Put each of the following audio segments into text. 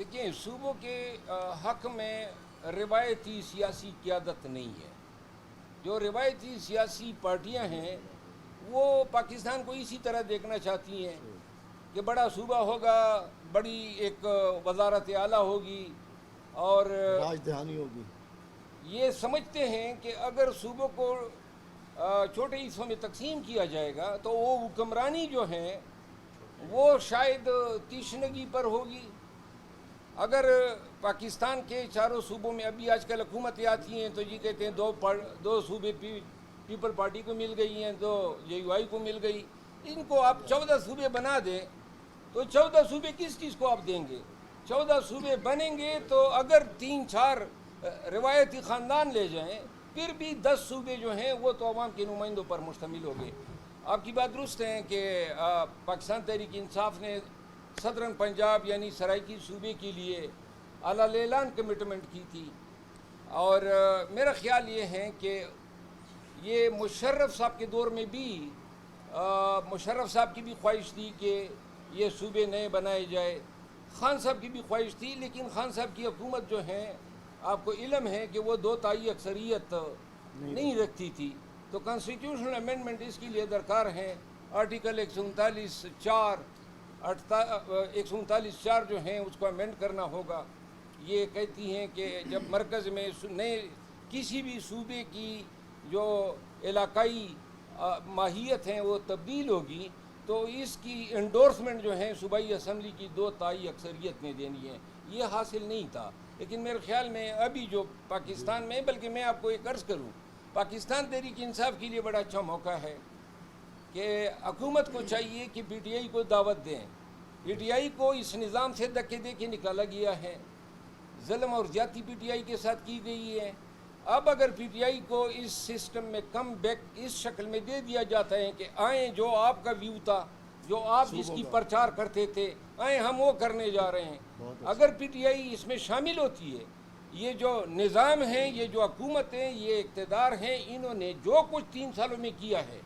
دیکھیں صوبوں کے حق میں روایتی سیاسی قیادت نہیں ہے. جو روایتی سیاسی پارٹیاں ہیں وہ پاکستان کو اسی طرح دیکھنا چاہتی ہیں کہ بڑا صوبہ ہوگا, بڑی ایک وزارت اعلیٰ ہوگی اور راج دہانی ہوگی. یہ سمجھتے ہیں کہ اگر صوبوں کو چھوٹے حصوں میں تقسیم کیا جائے گا تو وہ حکمرانی جو ہے وہ شاید تیشنگی پر ہوگی. اگر پاکستان کے چاروں صوبوں میں ابھی آج کل حکومتیں آتی ہیں تو یہ کہتے ہیں دو صوبے پیپل پارٹی کو مل گئی ہیں, 2 JUI کو مل گئی. ان کو آپ 14 صوبے بنا دیں تو 14 صوبے کس چیز کو آپ دیں گے؟ 14 صوبے بنیں گے تو اگر 3-4 روایتی خاندان لے جائیں پھر بھی 10 صوبے جو ہیں وہ تو عوام کے نمائندوں پر مشتمل ہو گئے. آپ کی بات درست ہے کہ پاکستان تحریک انصاف نے صدرن پنجاب یعنی سرائکی صوبے کے لیے اعلیٰ اعلان کمٹمنٹ کی تھی, اور میرا خیال یہ ہے کہ یہ مشرف صاحب کے دور میں بھی مشرف صاحب کی بھی خواہش تھی کہ یہ صوبے نئے بنائے جائے, خان صاحب کی بھی خواہش تھی, لیکن خان صاحب کی حکومت جو ہے آپ کو علم ہے کہ وہ 2/3 اکثریت نہیں رکھتی تھی. تو کانسٹیٹیوشنل امینڈمنٹ اس کے لیے درکار ہیں. آرٹیکل 139(4) جو ہیں اس کو امینڈ کرنا ہوگا. یہ کہتی ہیں کہ جب مرکز میں نئے کسی بھی صوبے کی جو علاقائی ماہیت ہیں وہ تبدیل ہوگی تو اس کی انڈورسمنٹ جو ہے صوبائی اسمبلی کی 2/3 اکثریت نے دینی ہے. یہ حاصل نہیں تھا, لیکن میرے خیال میں ابھی جو پاکستان میں, بلکہ میں آپ کو ایک عرض کروں, پاکستان تحریک انصاف کے لیے بڑا اچھا موقع ہے کہ حکومت کو چاہیے کہ PTI کو دعوت دیں. PTI کو اس نظام سے دھکے دے کے نکالا گیا ہے, ظلم اور زیادتی PTI کے ساتھ کی گئی ہے. اب اگر PTI کو اس سسٹم میں کم بیک اس شکل میں دے دیا جاتا ہے کہ آئیں جو آپ کا ویو تھا, جو آپ جس کی پرچار کرتے تھے, آئیں ہم وہ کرنے جا رہے ہیں. اگر PTI اس میں شامل ہوتی ہے, یہ جو نظام ہیں, یہ جو حکومت ہیں, یہ اقتدار ہیں, انہوں نے جو کچھ 3 سالوں میں کیا ہے,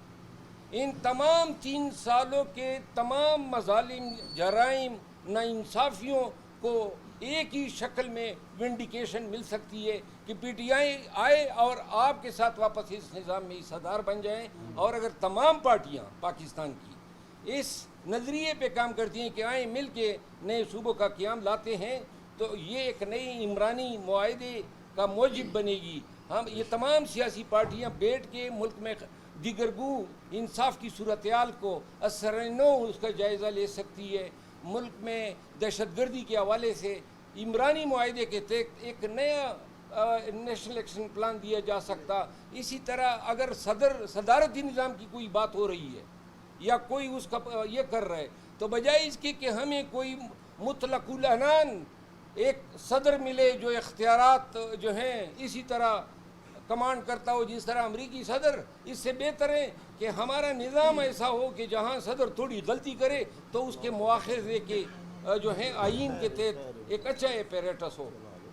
ان تمام 3 سالوں کے تمام مظالم, جرائم, ناانصافیوں کو ایک ہی شکل میں ونڈیکیشن مل سکتی ہے کہ PTI آئے اور آپ کے ساتھ واپس اس نظام میں حصہ بن جائیں. اور اگر تمام پارٹیاں پاکستان کی اس نظریے پہ کام کرتی ہیں کہ آئیں مل کے نئے صوبوں کا قیام لاتے ہیں تو یہ ایک نئی عمرانی معاہدے کا موجب بنے گی. ہم یہ تمام سیاسی پارٹیاں بیٹھ کے ملک میں دیگرگو انصاف کی صورتحال کو اثرنو اس کا جائزہ لے سکتی ہے. ملک میں دہشت گردی کے حوالے سے عمرانی معاہدے کے تحت ایک نیا نیشنل ایکشن پلان دیا جا سکتا. اسی طرح اگر صدارتی نظام کی کوئی بات ہو رہی ہے یا کوئی اس کا یہ کر رہا ہے تو بجائے اس کے کہ ہمیں کوئی مطلق العنان ایک صدر ملے جو اختیارات جو ہیں اسی طرح کمانڈ کرتا ہو جس طرح امریکی صدر, اس سے بہتر ہے کہ ہمارا نظام ایسا ہو کہ جہاں صدر تھوڑی غلطی کرے تو اس کے مواخذے کے جو ہیں آئین کے تحت ایک اچھا ایپیریٹس ہو.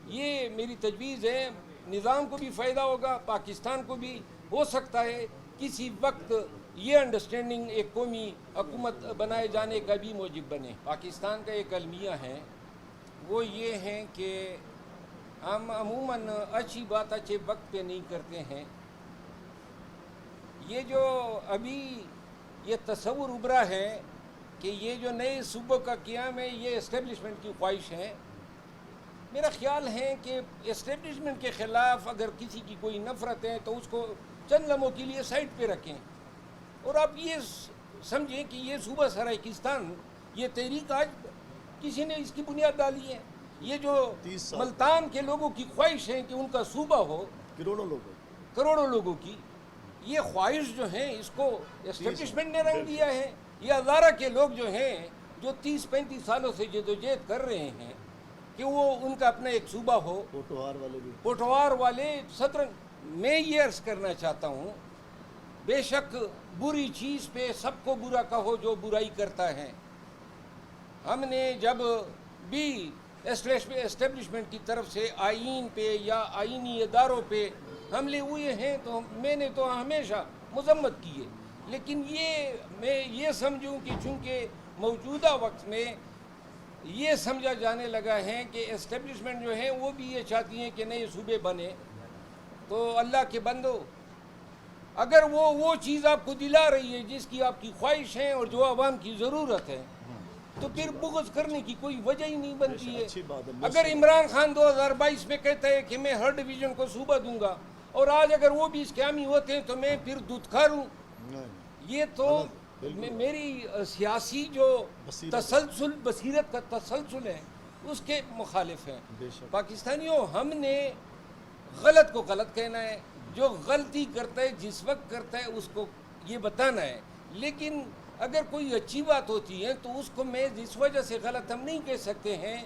یہ میری تجویز ہے. نظام کو بھی فائدہ ہوگا, پاکستان کو بھی ہو سکتا ہے کسی وقت یہ انڈرسٹینڈنگ ایک قومی حکومت بنائے جانے کا بھی موجب بنے. پاکستان کا ایک المیہ ہے, وہ یہ ہیں کہ ہم عموماً اچھی بات اچھے وقت پہ نہیں کرتے ہیں. یہ جو ابھی یہ تصور ابھرا ہے کہ یہ جو نئے صوبوں کا قیام ہے یہ اسٹیبلشمنٹ کی خواہش ہے. میرا خیال ہے کہ اسٹیبلشمنٹ کے خلاف اگر کسی کی کوئی نفرت ہے تو اس کو چند لمحوں کے لیے سائڈ پہ رکھیں اور آپ یہ سمجھیں کہ یہ صوبہ سرائیکستان, یہ تحریک آج کسی نے اس کی بنیاد ڈالی ہے. یہ جو ملتان کے لوگوں کی خواہش ہے کہ ان کا صوبہ ہو, کروڑوں لوگوں کی یہ خواہش جو ہے اس کو اسٹیبلشمنٹ نے رنگ دیا ہے. یہ ہزارہ کے لوگ جو ہیں جو 30-35 سالوں سے جدوجہد کر رہے ہیں کہ وہ ان کا اپنا ایک صوبہ ہو. پوٹوار والے صدر, میں یہ عرض کرنا چاہتا ہوں, بے شک بری چیز پہ سب کو برا کہو جو برائی کرتا ہے. ہم نے جب بھی اسٹیبلشمنٹ کی طرف سے آئین پہ یا آئینی اداروں پہ حملے ہوئے ہیں تو میں نے تو ہمیشہ مذمت کی ہے, لیکن میں یہ سمجھوں کہ چونکہ موجودہ وقت میں یہ سمجھا جانے لگا ہے کہ اسٹیبلشمنٹ جو ہے وہ بھی یہ چاہتی ہیں کہ نئے صوبے بنے. تو اللہ کے بندو، اگر وہ چیز آپ کو دلا رہی ہے جس کی آپ کی خواہش ہے اور جو عوام کی ضرورت ہے، تو پھر بغض کرنے کی کوئی وجہ ہی نہیں بنتی ہے. اگر عمران خان 2022 میں کہتا ہے کہ میں ہر ڈویژن کو صوبہ دوں گا، اور آج اگر وہ بھی اس کے حامی ہوتے ہیں تو میں پھر دودھکار ہوں. یہ تو میری سیاسی جو تسلسل، بصیرت کا تسلسل ہے، اس کے مخالف ہے. پاکستانیوں، ہم نے غلط کو غلط کہنا ہے، جو غلطی کرتا ہے جس وقت کرتا ہے اس کو یہ بتانا ہے. لیکن اگر کوئی اچھی بات ہوتی ہے تو اس کو میں جس وجہ سے غلط ہم نہیں کہہ سکتے ہیں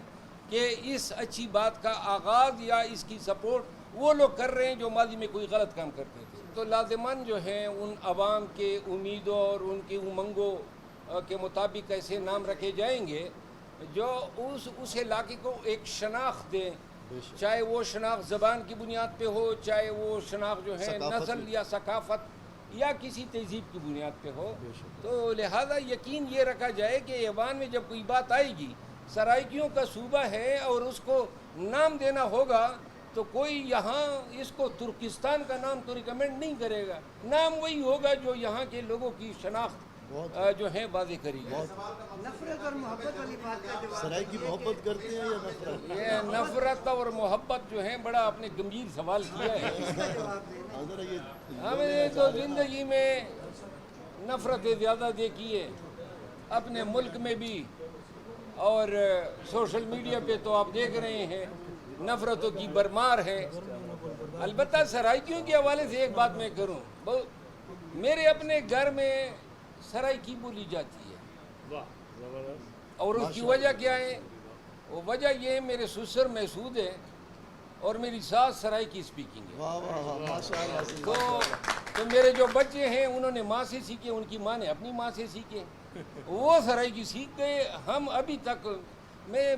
کہ اس اچھی بات کا آغاز یا اس کی سپورٹ وہ لوگ کر رہے ہیں جو ماضی میں کوئی غلط کام کرتے تھے. تو لازمان جو ہیں ان عوام کے امیدوں اور ان کی امنگوں کے مطابق ایسے نام رکھے جائیں گے جو اس علاقے کو ایک شناخت دیں، چاہے وہ شناخت زبان کی بنیاد پہ ہو، چاہے وہ شناخت جو ہے نسل یا ثقافت یا کسی تہذیب کی بنیاد پہ ہو. تو لہذا یقین یہ رکھا جائے کہ ایوان میں جب کوئی بات آئے گی، سرائکیوں کا صوبہ ہے اور اس کو نام دینا ہوگا، تو کوئی یہاں اس کو ترکستان کا نام تو ریکمینڈ نہیں کرے گا. نام وہی ہوگا جو یہاں کے لوگوں کی شناخت جو ہے واضح کرے گا. نفرت اور محبت والی بات کا جواب، سرائکی محبت کرتے ہیں یا نفرت؟ یہ نفرت اور محبت جو ہے بڑا آپ نے گمبھیر سوال کیا ہے. ہم نے تو زندگی میں نفرتیں زیادہ دیکھی ہے، اپنے ملک میں بھی، اور سوشل میڈیا پہ تو آپ دیکھ رہے ہیں نفرتوں کی برمار ہے. البتہ سرائکیوں کے حوالے سے ایک بات میں کروں، میرے اپنے گھر میں سرائکی بولی جاتی ہے، اور اس کی وجہ کیا ہے؟ وہ وجہ یہ ہے میرے سسر محسود ہے اور میری ساس سرائکی اسپیکنگ ہے. تو میرے جو بچے ہیں انہوں نے ماں سے سیکھے، ان کی ماں نے اپنی ماں سے سیکھے، وہ سرائکی سیکھ گئے. ہم ابھی تک میں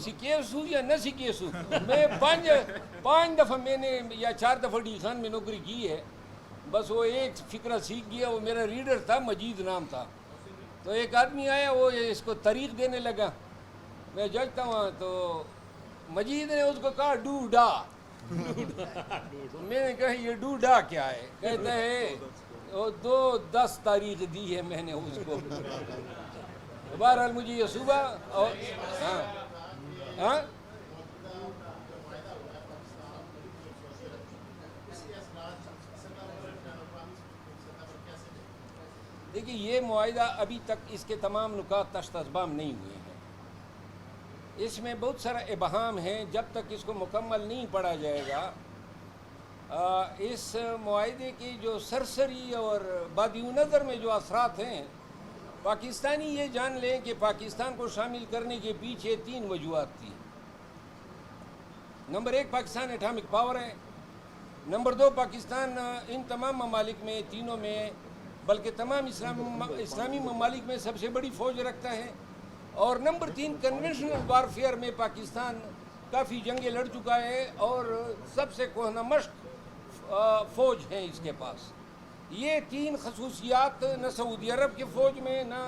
سیکھے سو یا نہ سیکھے سو، میں پانچ دفعہ میں نے یا 4 دفعہ ڈی خان میں نوکری کی ہے. بس وہ ایک فقرہ سیکھ گیا. وہ میرا ریڈر تھا، مجید نام تھا. تو ایک آدمی آیا، وہ اس کو تاریخ دینے لگا، میں ججتا ہوں، تو مجید نے اس کو کہا ڈو ڈا. میں نے کہا یہ ڈو ڈا کیا ہے؟ کہتا ہے 2-10 تاریخ دی ہے میں نے اس کو. بہرحال مجھے یہ صبح اور ہاں دیکھیے، یہ معاہدہ ابھی تک اس کے تمام نکات تشت اسبام نہیں ہوئے ہیں. اس میں بہت سارا ابہام ہے. جب تک اس کو مکمل نہیں پڑھا جائے گا، اس معاہدے کی جو سرسری اور بادی نظر میں جو اثرات ہیں، پاکستانی یہ جان لیں کہ پاکستان کو شامل کرنے کے پیچھے 3 وجوہات تھی. نمبر 1، پاکستان ایٹامک پاور ہے. نمبر 2، پاکستان ان تمام ممالک میں، تینوں میں، بلکہ تمام اسلامی ممالک میں سب سے بڑی فوج رکھتا ہے. اور نمبر 3، کنونشنل وارفیئر میں پاکستان کافی جنگیں لڑ چکا ہے اور سب سے کوہنہ مشق فوج ہیں اس کے پاس. یہ 3 خصوصیات نہ سعودی عرب کی فوج میں نہ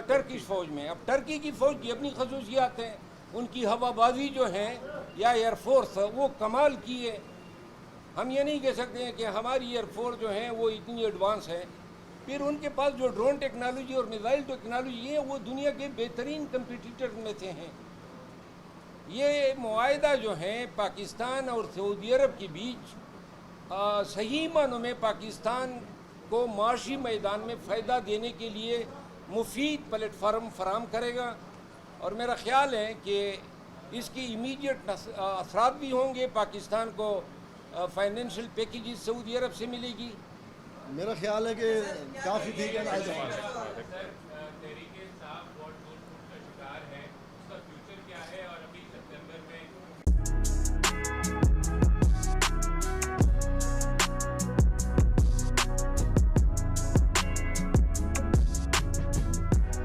ٹرکش فوج میں. اب ٹرکی کی فوج کی اپنی خصوصیات ہیں، ان کی ہوا بازی جو ہے یا ایئر فورس وہ کمال کی ہے. ہم یہ نہیں کہہ سکتے ہیں کہ ہماری ایئر فورس جو ہے وہ اتنی ایڈوانس ہے. پھر ان کے پاس جو ڈرون ٹیکنالوجی اور میزائل ٹیکنالوجی ہے وہ دنیا کے بہترین کمپیٹیٹر میں سے ہیں. یہ معاہدہ جو ہے پاکستان اور سعودی عرب کے بیچ صحیح معنوں میں پاکستان کو معاشی میدان میں فائدہ دینے کے لیے مفید پلیٹ فارم فراہم کرے گا. اور میرا خیال ہے کہ اس کی امیڈیٹ اثرات بھی ہوں گے. پاکستان کو فائنینشیل پیکیجز سعودی عرب سے ملے گی. میرا خیال ہے کہ کافی ٹھیک ہے.